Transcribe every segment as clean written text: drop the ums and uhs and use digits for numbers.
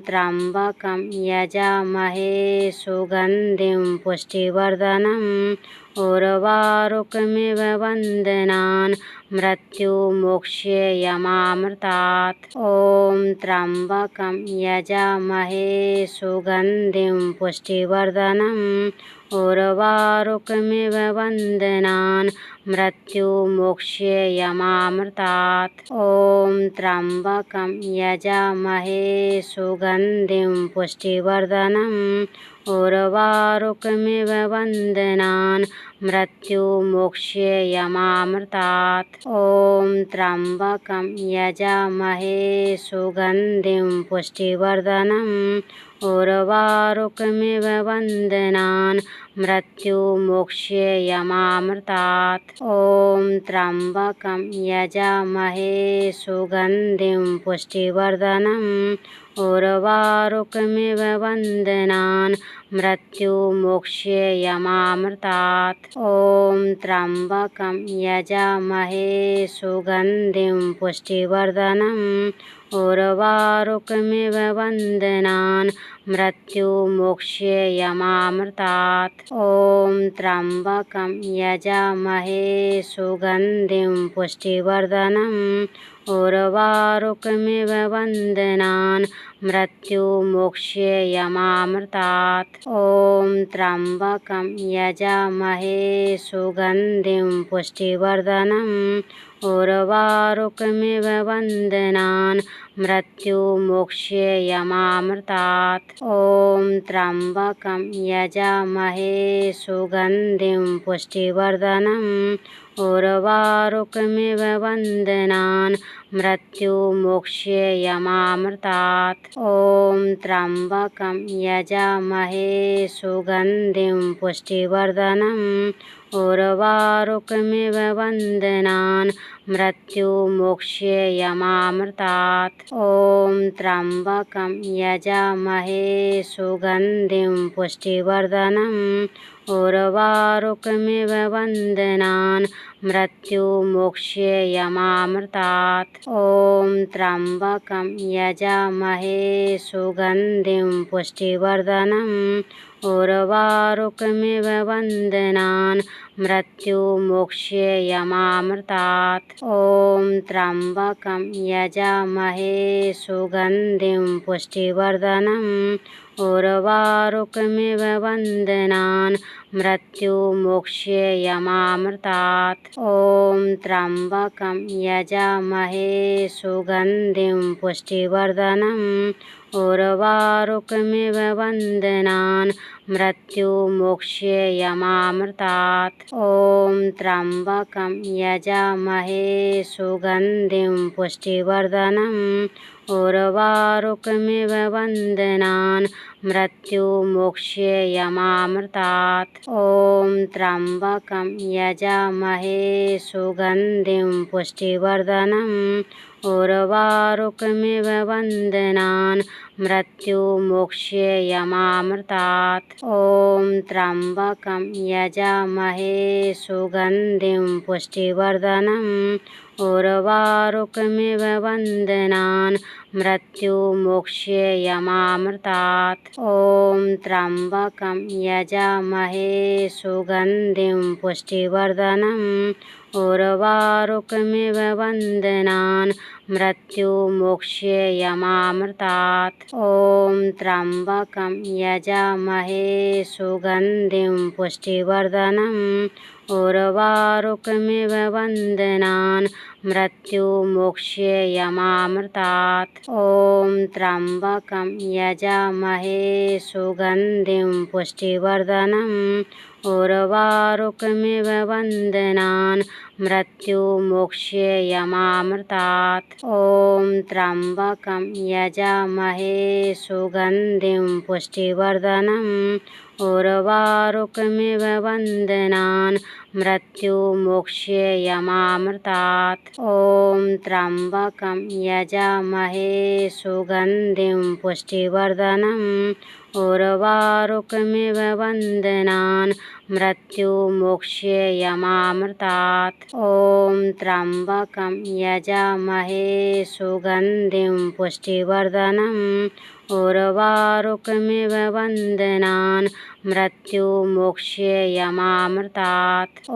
त्र्यम्बकं यजामहे सुगन्धिं पुष्टिवर्धनम् उर्वारुकमिव बन्धनान् मृत्युमोक्ष्येयमामृतात्। ॐ त्र्यम्बकं यजामहे सुगन्धिं पुष्टिवर्धनम् उर्वारुकमिव बन्धनान् मृत्युमोक्ष्येयमामृतात्। ॐ त्र्यम्बकं यजामहे सुगन्धिं पुष्टिवर्धनम् उर्वारुकमिव बन्धनान् मृत्युमोक्ष्येयमामृतात्। ॐ त्र्यम्बकं यजामहे सुगन्धिं पुष्टिवर्धनम् उर्वारुकमिव बन्धनान् मृत्युमोक्ष्येयमामृतात्। ॐ त्र्यम्बकं यजामहे सुगन्धिं पुष्टिवर्धनम् उर्वारुकमिव बन्धनान् मृत्युमोक्ष्येयमामृतात्। ॐ त्र्यम्बकं यजामहे सुगन्धिं पुष्टिवर्धनम् उर्वारुकमिव बन्धनान् मृत्युमोक्ष्येयमामृतात्। ॐ त्र्यम्बकं यजामहे सुगन्धिं पुष्टिवर्धनम् उर्वारुकमिव बन्धनान् मृत्युमोक्ष्येयमामृतात्। ॐ त्र्यम्बकं यजामहे सुगन्धिं पुष्टिवर्धनम् उर्वारुकमिव बन्धनान् मृत्युमोक्ष्येयमामृतात्। ॐ त्र्यम्बकं यजामहे सुगन्धिं पुष्टिवर्धनम् उर्वारुकमिव बन्धनान् मृत्युमोक्ष्येयमामृतात्। ॐ त्र्यम्बकं यजामहे सुगन्धिं पुष्टिवर्धनम् उर्वारुकमिव बन्धनान् मृत्युमोक्ष्येयमामृतात्। ॐ त्र्यम्बकं यजामहे सुगन्धिं पुष्टिवर्धनम् उर्वारुकमिव बन्धनान् मृत्युमोक्ष्येयमामृतात्। ॐ त्र्यम्बकं यजामहे सुगन्धिं पुष्टिवर्धनम् उर्वारुकमिव बन्धनान् मृत्युमोक्ष्येयमामृतात्। ॐ त्र्यम्बकं यजामहे सुगन्धिं पुष्टिवर्धनम् उर्वारुकमिव बन्धनान् मृत्युमोक्ष्येयमामृतात्। ॐ त्र्यम्बकं यजामहे सुगन्धिं पुष्टिवर्धनम् उर्वारुकमिव बन्धनान् मृत्युमोक्ष्येयमामृतात्। ॐ त्र्यम्बकं यजामहे सुगन्धिं पुष्टिवर्धनम् उर्वारुकमिव बन्धनान् मृत्युमोक्ष्येयमामृतात्। ॐ त्र्यम्बकं यजामहे सुगन्धिं पुष्टिवर्धनम् उर्वारुकमिव बन्धनान् मृत्युमोक्ष्येयमामृतात्। ॐ त्र्यम्बकं यजामहे सुगन्धिं पुष्टिवर्धनम् उर्वारुकमिव बन्धनान् मृत्युमोक्ष्येयमामृतात्। ॐ त्र्यम्बकं यजामहे सुगन्धिं पुष्टिवर्धनम् उर्वारुकमिव बन्धनान् मृत्युमोक्ष्येयमामृतात्। ॐ त्र्यम्बकं यजामहे सुगन्धिं पुष्टिवर्धनम् उर्वारुकमिव बन्धनान् मृत्युमोक्ष्येयमामृतात्। ॐ त्र्यम्बकं यजामहे सुगन्धिं पुष्टिवर्धनम् उर्वारुकमिव बन्धनान् मृत्युमोक्ष्येयमामृतात्। ॐ त्र्यम्बकं यजामहे सुगन्धिं पुष्टिवर्धनम् उर्वारुकमिव बन्धनान् मृत्युमोक्ष्येयमामृतात्। ॐ त्र्यम्बकं यजामहे सुगन्धिं पुष्टिवर्धनम् उर्वारुकमिव बन्धनान् मृत्युमोक्ष्येयमामृतात्। ॐ त्र्यम्बकं यजामहे सुगन्धिं पुष्टिवर्धनम् उर्वारुकमिव बन्धनान् मृत्युमोक्ष्येयमामृतात्। ॐ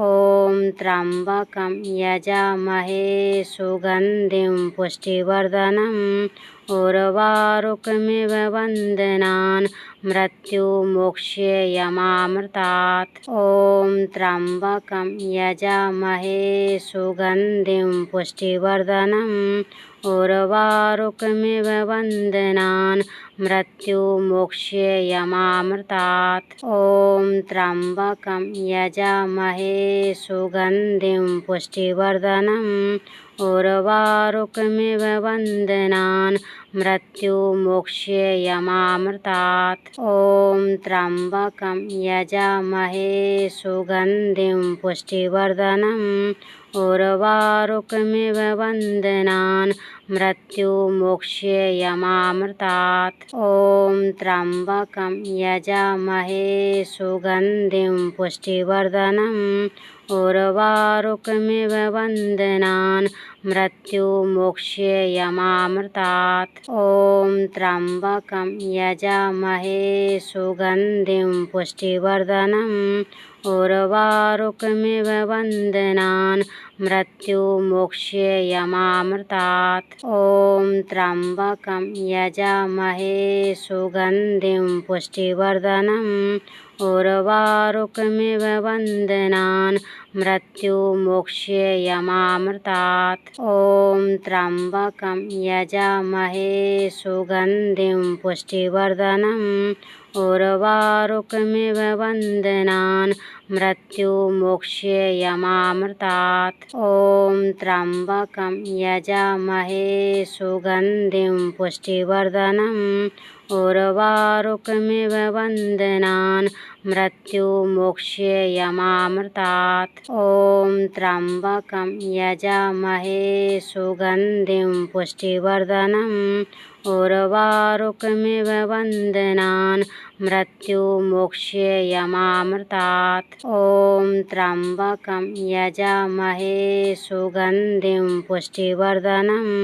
त्र्यम्बकं यजामहे सुगन्धिं पुष्टिवर्धनम् उर्वारुकमिव बन्धनान् मृत्युमोक्ष्येयमामृतात्। ॐ त्र्यम्बकं यजामहे सुगन्धिं पुष्टिवर्धनम् उर्वारुकमिव बन्धनान् मृत्युमोक्ष्येयमामृतात्। ॐ त्र्यम्बकं यजामहे सुगन्धिं पुष्टिवर्धनम् उर्वारुकमिव बन्धनान् मृत्युमोक्ष्येयमामृतात्। ॐ त्र्यम्बकं यजामहे सुगन्धिं पुष्टिवर्धनम् उर्वारुकमिव बन्धनान् मृत्युमोक्ष्येयमामृतात्। ॐ त्र्यम्बकं यजामहे सुगन्धिं पुष्टिवर्धनम् उर्वारुकमिव बन्धनान् मृत्युमोक्ष्येयमामृतात्। ॐ त्र्यम्बकं यजामहे सुगन्धिं पुष्टिवर्धनम् उर्वारुकमिव बन्धनान् मृत्युमोक्ष्येयमामृतात्। ॐ त्र्यम्बकं यजामहे सुगन्धिं पुष्टिवर्धनम् उर्वारुकमिव बन्धनान् मृत्युमोक्ष्येयमामृतात्। ॐ त्र्यम्बकं यजामहे सुगन्धिं पुष्टिवर्धनम् उर्वारुकमिव बन्धनान् मृत्युमोक्ष्येयमामृतात्। ॐ त्र्यम्बकं यजामहे सुगन्धिं पुष्टिवर्धनम् उर्वारुकमिव बन्धनान् मृत्युमोक्ष्येयमामृतात्। ॐ त्र्यम्बकं यजामहे सुगन्धिं पुष्टिवर्धनम् उर्वारुकमिव बन्धनान् मृत्युमोक्ष्येयमामृतात्। ॐ त्र्यम्बकं यजामहे सुगन्धिं पुष्टिवर्धनम्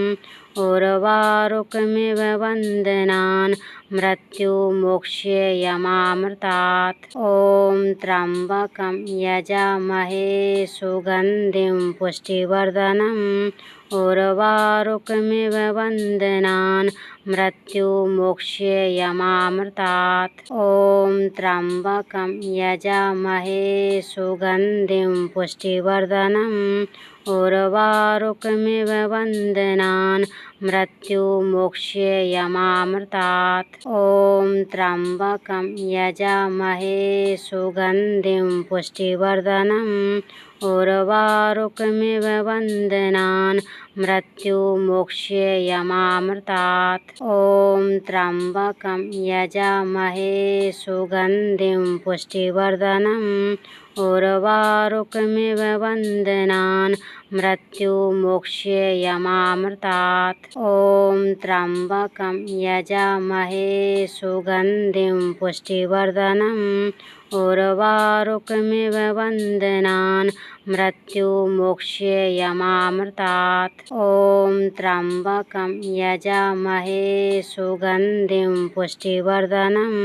उर्वारुकमिव बन्धनान् मृत्युमोक्ष्येयमामृतात्। ॐ त्र्यम्बकं यजामहे सुगन्धिं पुष्टिवर्धनम् उर्वारुकमिव बन्धनान् मृत्युमोक्ष्येयमामृतात्। ॐ त्र्यम्बकं यजामहे सुगन्धिं पुष्टिवर्धनम् उर्वारुकमिव बन्धनान् मृत्युमोक्ष्येयमामृतात्। ॐ त्र्यम्बकं यजामहे सुगन्धिं पुष्टिवर्धनम् उर्वारुकमिव बन्धनान् मृत्युमोक्ष्येयमामृतात्। ॐ त्र्यम्बकं यजामहे सुगन्धिं पुष्टिवर्धनम् उर्वारुकमिव बन्धनान् मृत्युमोक्ष्येयमामृतात्। ॐ त्र्यम्बकं यजामहे सुगन्धिं पुष्टिवर्धनम् उर्वारुकमिव बन्धनान् मृत्युमोक्ष्येयमामृतात्। ॐ त्र्यम्बकं यजामहे सुगन्धिं पुष्टिवर्धनम्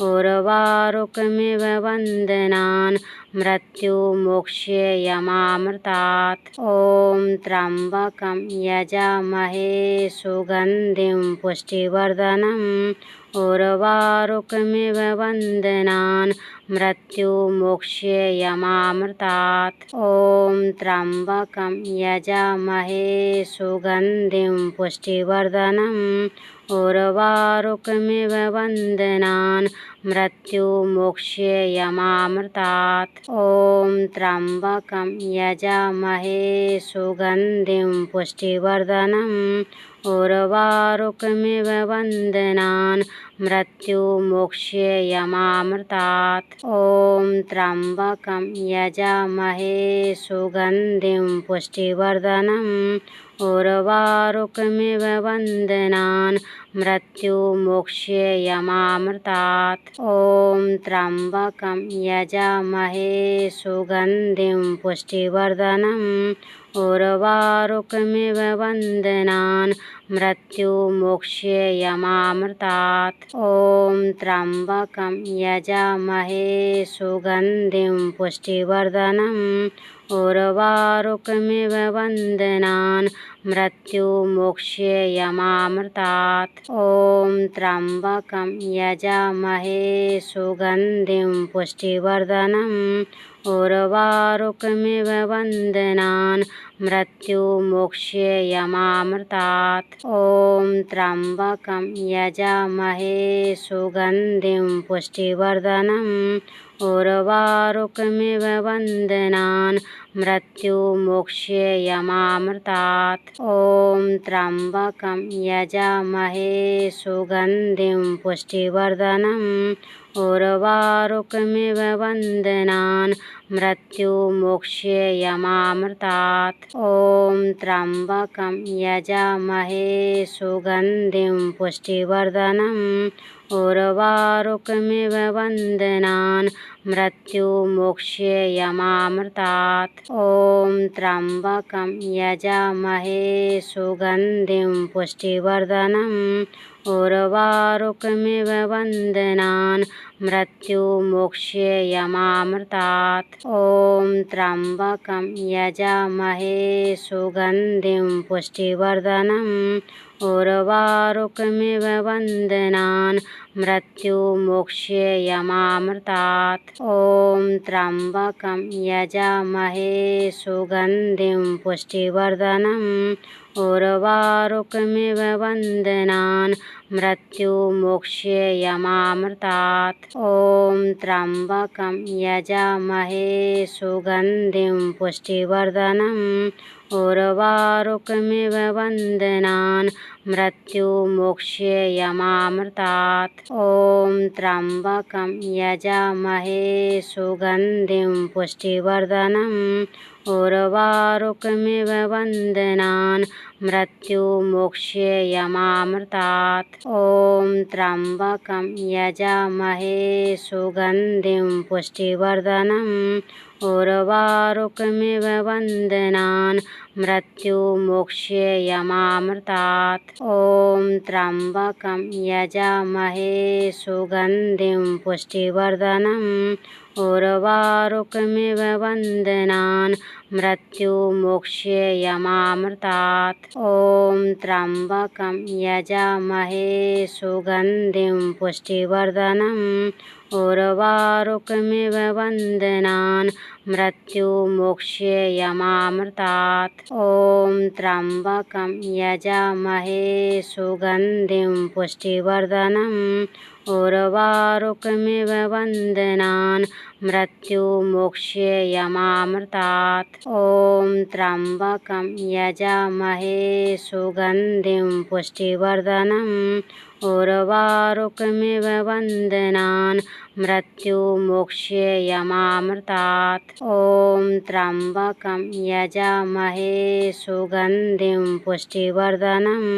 उर्वारुकमिव बन्धनान् मृत्युमोक्ष्येयमामृतात्। ॐ त्र्यम्बकं यजामहे सुगन्धिं पुष्टिवर्धनम् उर्वारुकमिव बन्धनान् मृत्युमोक्ष्येयमामृतात्। ॐ त्र्यम्बकं यजामहे सुगन्धिं पुष्टिवर्धनम् उर्वारुकमिव बन्धनान् मृत्युमोक्ष्येयमामृतात्। ॐ त्र्यम्बकं यजामहे सुगन्धिं पुष्टिवर्धनम् उर्वारुकमिव वन्दनान् मृत्युमोक्ष्येयमामृतात् ॐ त्र्यम्बकं यजामहे सुगन्धिं पुष्टिवर्धनम् उर्वारुकमिव वन्दनान् मृत्युमोक्ष्येयमामृतात् ॐ त्र्यम्बकं यजामहे सुगन्धिं पुष्टिवर्धनम् उर्वारुकमिव वन्दनान् मृत्युमोक्ष्येयमामृतात् ॐ त्र्यम्बकं यजामहे सुगन्धिं पुष्टिवर्धनम् उर्वारुकमिव वन्दनान् मृत्युमोक्ष्येयमामृतात् ॐ त्र्यम्बकं यजामहे सुगन्धिं पुष्टिवर्धनम् उर्वारुकमिव वन्दनान् मृत्युमोक्ष्येयमामृतात् ॐ त्र्यम्बकं यजामहे सुगन्धिं पुष्टिवर्धनम् उर्वारुकमिव वन्दनान् मृत्युमोक्ष्येयमामृतात् ॐ त्र्यम्बकं यजामहे सुगन्धिं पुष्टिवर्धनम् उर्वारुकमिव वन्दनान् मृत्युमोक्ष्येयमामृतात् ॐ त्र्यम्बकं यजामहे सुगन्धिं पुष्टिवर्धनम् उर्वारुकमिव वन्दनान् मृत्युमोक्ष्येयमामृतात् ॐ त्र्यम्बकं यजामहे सुगन्धिं पुष्टिवर्धनम् उर्वारुकमिव वन्दनान् मृत्युमोक्ष्येयमामृतात् ॐ त्र्यम्बकं यजामहे सुगन्धिं पुष्टिवर्धनम् उर्वारुकमिव वन्दनान् मृत्युमोक्ष्येयमामृतात् ॐ त्र्यम्बकं यजामहे सुगन्धिं पुष्टिवर्धनम् उर्वारुकमिव वन्दनान् मृत्युमोक्ष्येयमामृतात् ॐ त्र्यम्बकं यजामहे सुगन्धिं पुष्टिवर्धनम् उर्वारुकमिव वन्दनान् मृत्युमोक्ष्येयमामृतात् ॐ त्र्यम्बकं यजामहे सुगन्धिं पुष्टिवर्धनम् उर्वारुकमिव वन्दनान् मृत्युमोक्ष्येयमामृतात् ॐ त्र्यम्बकं यजामहे सुगन्धिं पुष्टिवर्धनम् उर्वारुकमिव वन्दनान् मृत्युमोक्ष्येयमामृतात् ॐ त्र्यम्बकं यजामहे सुगन्धिं पुष्टिवर्धनम् उर्वारुकमिव वन्दनान् मृत्युमोक्ष्येयमामृतात् ॐ त्र्यम्बकं यजामहे सुगन्धिं पुष्टिवर्धनम् उर्वारुकमिव वन्दनान् मृत्युमोक्ष्येयमामृतात् ॐ त्र्यम्बकं यजामहे सुगन्धिं पुष्टिवर्धनम् उर्वारुकमिव वन्दनान् मृत्युमोक्ष्येयमामृतात् ॐ त्र्यम्बकं यजामहे सुगन्धिं पुष्टिवर्धनम् उर्वारुकमिव वन्दनान् मृत्युमोक्ष्येयमामृतात् ॐ त्र्यम्बकं यजामहे सुगन्धिं पुष्टिवर्धनम्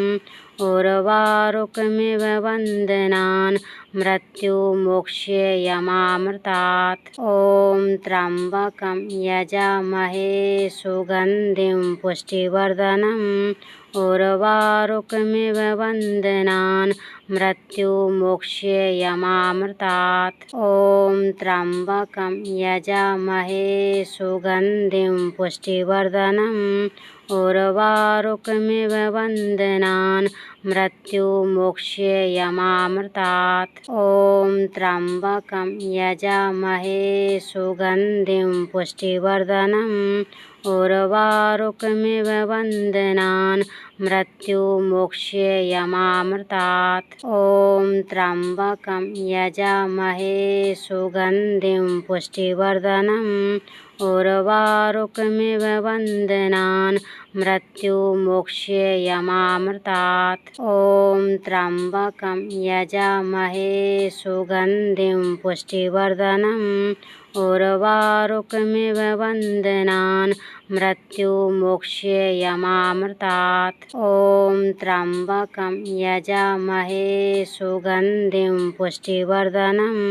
उर्वारुकमिव वन्दनान् मृत्युमोक्ष्येयमामृतात् ॐ त्र्यम्बकं यजामहे सुगन्धिं पुष्टिवर्धनम् उर्वारुकमिव वन्दनान् मृत्युमोक्ष्येयमामृतात् ॐ त्र्यम्बकं यजामहे सुगन्धिं पुष्टिवर्धनम् उर्वारुकमिव वन्दनान् मृत्युमोक्ष्येयमामृतात् ॐ त्र्यम्बकं यजामहे सुगन्धिं पुष्टिवर्धनम् उर्वारुकमिव वन्दनान् मृत्युमोक्ष्येयमामृतात्। ॐ त्र्यम्बकं यजामहे सुगन्धिं पुष्टिवर्धनम् उर्वारुकमिव वन्दनान् मृत्युमोक्ष्येयमामृतात्। ॐ त्र्यम्बकं यजामहे सुगन्धिं पुष्टिवर्धनम् उर्वारुकमिव वन्दनान् मृत्युमोक्ष्येयमामृतात्। ॐ त्र्यम्बकं यजामहे सुगन्धिं पुष्टिवर्धनम्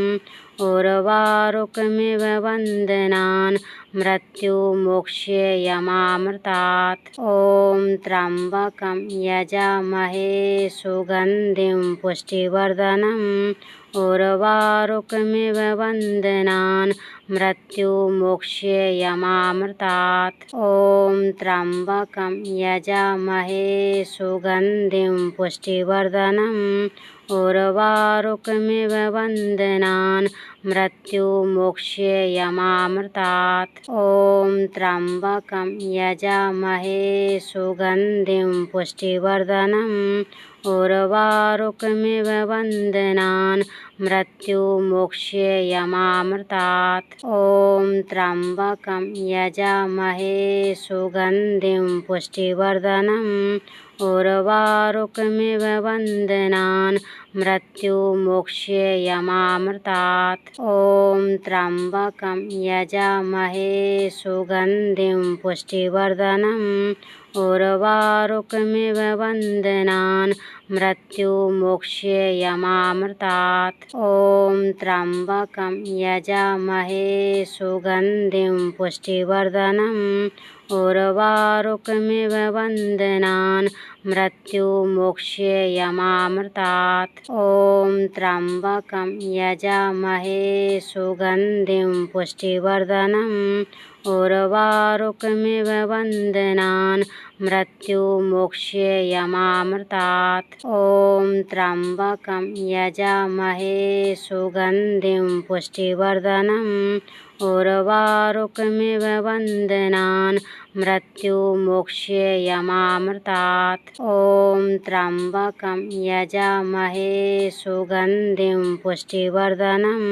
उर्वारुकमिव वन्दनान् मृत्युमोक्ष्येयमामृतात्। ॐ त्र्यम्बकं यजामहे सुगन्धिं पुष्टिवर्धनम् उर्वारुकमिव वन्दनान् मृत्युमोक्ष्येयमामृतात्। ॐ त्र्यम्बकं यजामहे सुगन्धिं पुष्टिवर्धनम् उर्वारुकमिव वन्दनान् मृत्युमोक्ष्येयमामृतात्। ॐ त्र्यम्बकं यजामहे सुगन्धिं पुष्टिवर्धनम् उर्वारुकमिव वन्दनान् मृत्युमोक्ष्येयमामृतात्। ॐ त्र्यम्बकं यजामहे सुगन्धिं पुष्टिवर्धनम् उर्वारुकमिव वन्दनान् मृत्युमोक्ष्येयमामृतात्। ॐ त्र्यम्बकं यजामहे सुगन्धिं पुष्टिवर्धनम् उर्वारुकमिव वन्दनान् मृत्युमोक्ष्येयमामृतात्। ॐ त्र्यम्बकं यजामहे सुगन्धिं पुष्टिवर्धनम् उर्वारुकमिव वन्दनान् मृत्युमोक्ष्येयमामृतात्। ॐ त्र्यम्बकं यजामहे सुगन्धिं पुष्टिवर्धनम् उर्वारुकमिव वन्दनान् मृत्युमोक्ष्येयमामृतात्। ॐ त्र्यम्बकं यजामहे सुगन्धिं पुष्टिवर्धनम् उर्वारुकमिव वन्दनान् मृत्युमोक्ष्येयमामृतात्। ॐ त्र्यम्बकं यजामहे सुगन्धिं पुष्टिवर्धनम्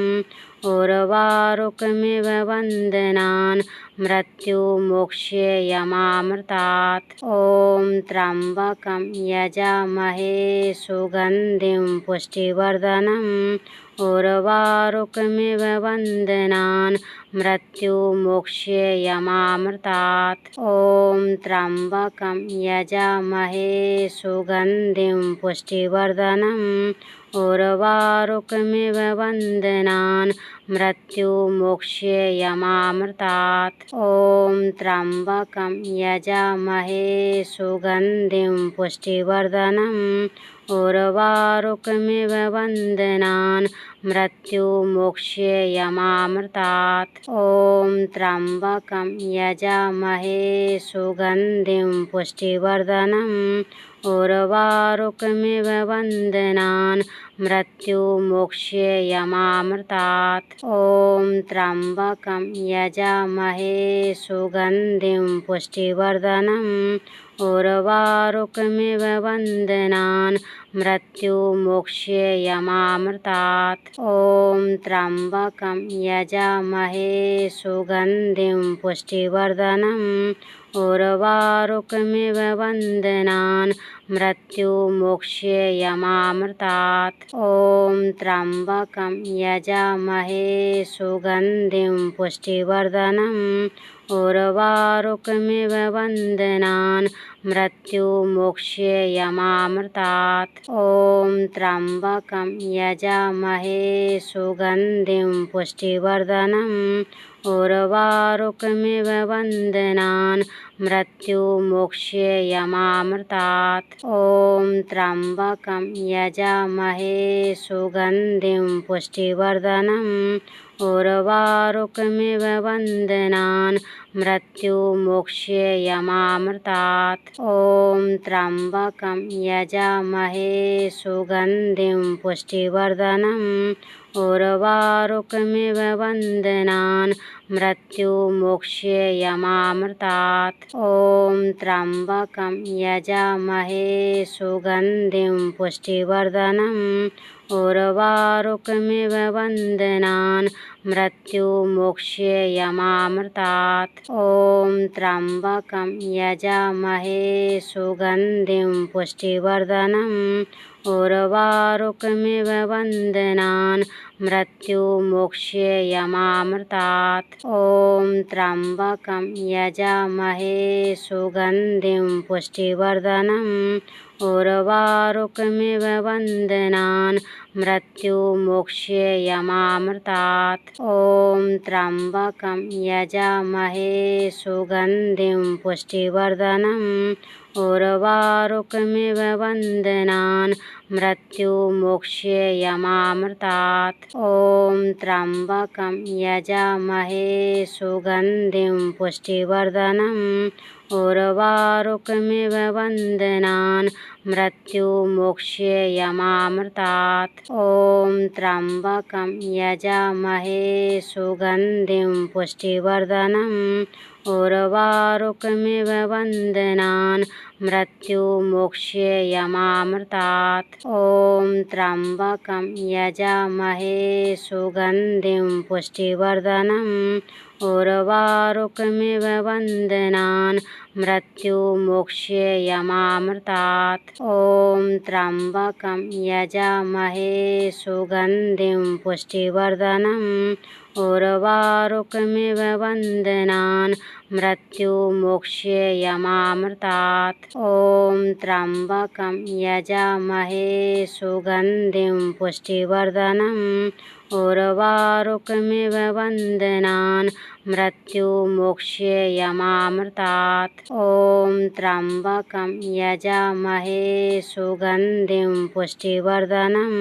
उर्वारुकमिव वन्दनान् मृत्युमोक्ष्येयमामृतात्। ॐ त्र्यम्बकं यजामहे सुगन्धिं पुष्टिवर्धनम् उर्वारुकमिव वन्दनान् मृत्युमोक्ष्येयमामृतात्। ॐ त्र्यम्बकं यजामहे सुगन्धिं पुष्टिवर्धनम् उर्वारुकमिव वन्दनान् मृत्युमोक्ष्येयमामृतात्। ॐ त्र्यम्बकं यजामहे सुगन्धिं पुष्टिवर्धनम् उर्वारुकमिव वन्दनान् मृत्युमोक्ष्येयमामृतात्। ॐ त्र्यम्बकं यजामहे सुगन्धिं पुष्टिवर्धनम् उर्वारुकमिव वन्दनान् मृत्युमोक्ष्येयमामृतात्। ॐ त्र्यम्बकं यजामहे सुगन्धिं पुष्टिवर्धनम् उर्वारुकमिव वन्दनान् मृत्युमोक्ष्येयमामृतात्। ॐ त्र्यम्बकं यजामहे सुगन्धिं पुष्टिवर्धनम् उर्वारुकमिव वन्दनान् मृत्युमोक्ष्येयमामृतात्। ॐ त्र्यम्बकं यजामहे सुगन्धिं पुष्टिवर्धनम् उर्वारुकमिव वन्दनान् मृत्युमोक्ष्येयमामृतात्। ॐ त्र्यम्बकं यजामहे सुगन्धिं पुष्टिवर्धनम् उर्वारुकमिव वन्दनान् मृत्युमोक्ष्येयमामृतात्। ॐ त्र्यम्बकं यजामहे सुगन्धिं पुष्टिवर्धनम् उर्वारुकमिव वन्दनान् मृत्युमोक्ष्येयमामृतात्। ॐ त्र्यम्बकं यजामहे सुगन्धिं पुष्टिवर्धनम् उर्वारुकमिव वन्दनान् मृत्युमोक्ष्येयमामृतात्। ॐ त्र्यम्बकं यजामहे सुगन्धिं पुष्टिवर्धनम् उर्वारुकमिव बन्धनान् मृत्युमोक्ष्येयमामृतात्। ॐ त्र्यम्बकं यजामहे सुगन्धिं पुष्टिवर्धनम् उर्वारुकमिव बन्धनान् मृत्युमोक्ष्येयमामृतात्। ॐ त्र्यम्बकं यजामहे सुगन्धिं पुष्टिवर्धनम् उर्वारुकमिव बन्धनान् मृत्युमोक्ष्येयमामृतात्। ॐ त्र्यम्बकं यजामहे सुगन्धिं पुष्टिवर्धनम् उर्वारुकमिव बन्धनान् मृत्युमोक्ष्येयमामृतात्। ॐ त्र्यम्बकं यजामहे सुगन्धिं पुष्टिवर्धनम् उर्वारुकमिव बन्धनान् मृत्युमोक्ष्येयमामृतात्। ॐ त्र्यम्बकं यजामहे सुगन्धिं पुष्टिवर्धनम् उर्वारुकमिव बन्धनान् मृत्युमोक्ष्येयमामृतात्। ॐ त्र्यम्बकं यजामहे सुगन्धिं पुष्टिवर्धनम् उर्वारुकमिव बन्धनान् मृत्युमोक्ष्येयमामृतात्। ॐ त्र्यम्बकं यजामहे सुगन्धिं पुष्टिवर्धनम् उर्वारुकमिव बन्धनान् मृत्युमोक्ष्येयमामृतात्। ॐ त्र्यम्बकं यजामहे सुगन्धिं पुष्टिवर्धनम् उर्वारुकमिव बन्धनान् मृत्युमोक्ष्येयमामृतात्। ॐ त्र्यम्बकं यजामहे सुगन्धिं पुष्टिवर्धनम्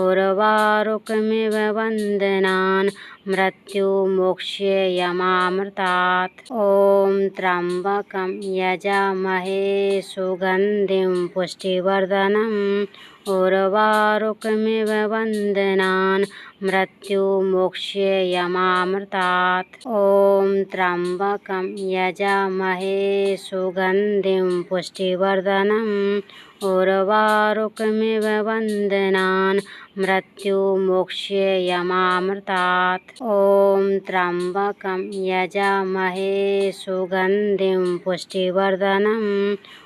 उर्वारुकमिव बन्धनान् मृत्युमोक्ष्येयमामृतात्। ॐ त्र्यम्बकं यजामहे सुगन्धिं पुष्टिवर्धनम् उर्वारुकमिव बन्धनान् मृत्युमोक्ष्येयमामृतात्। ॐ त्र्यम्बकं यजामहे सुगन्धिं पुष्टिवर्धनम् उर्वारुकमिव बन्धनान् मृत्युमोक्ष्येयमामृतात्। ॐ त्र्यम्बकं यजामहे सुगन्धिं पुष्टिवर्धनम्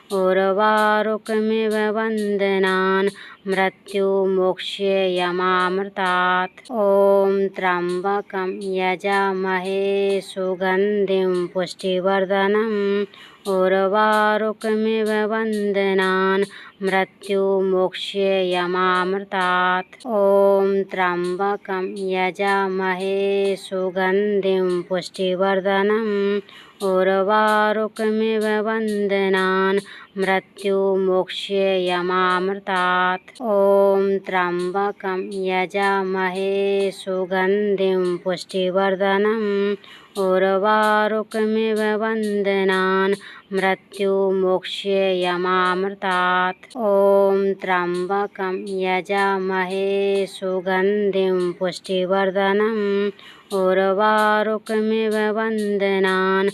उर्वारुकमिव बन्धनान् मृत्युमोक्ष्येयमामृतात्। ॐ त्र्यम्बकं यजामहे सुगन्धिं पुष्टिवर्धनम् उर्वारुकमिव बन्धनान् मृत्युमोक्ष्येयमामृतात्। ॐ त्र्यम्बकं यजामहे सुगन्धिं पुष्टिवर्धनम् उर्वारुकमिव बन्धनान् मृत्युमोक्ष्येयमामृतात्। ॐ त्र्यम्बकं यजामहे सुगन्धिं पुष्टिवर्धनम् उर्वारुकमिव बन्धनान् मृत्युमोक्ष्येयमामृतात्। ॐ त्र्यम्बकं यजामहे सुगन्धिं पुष्टिवर्धनम् उर्वारुकमिव बन्धनान्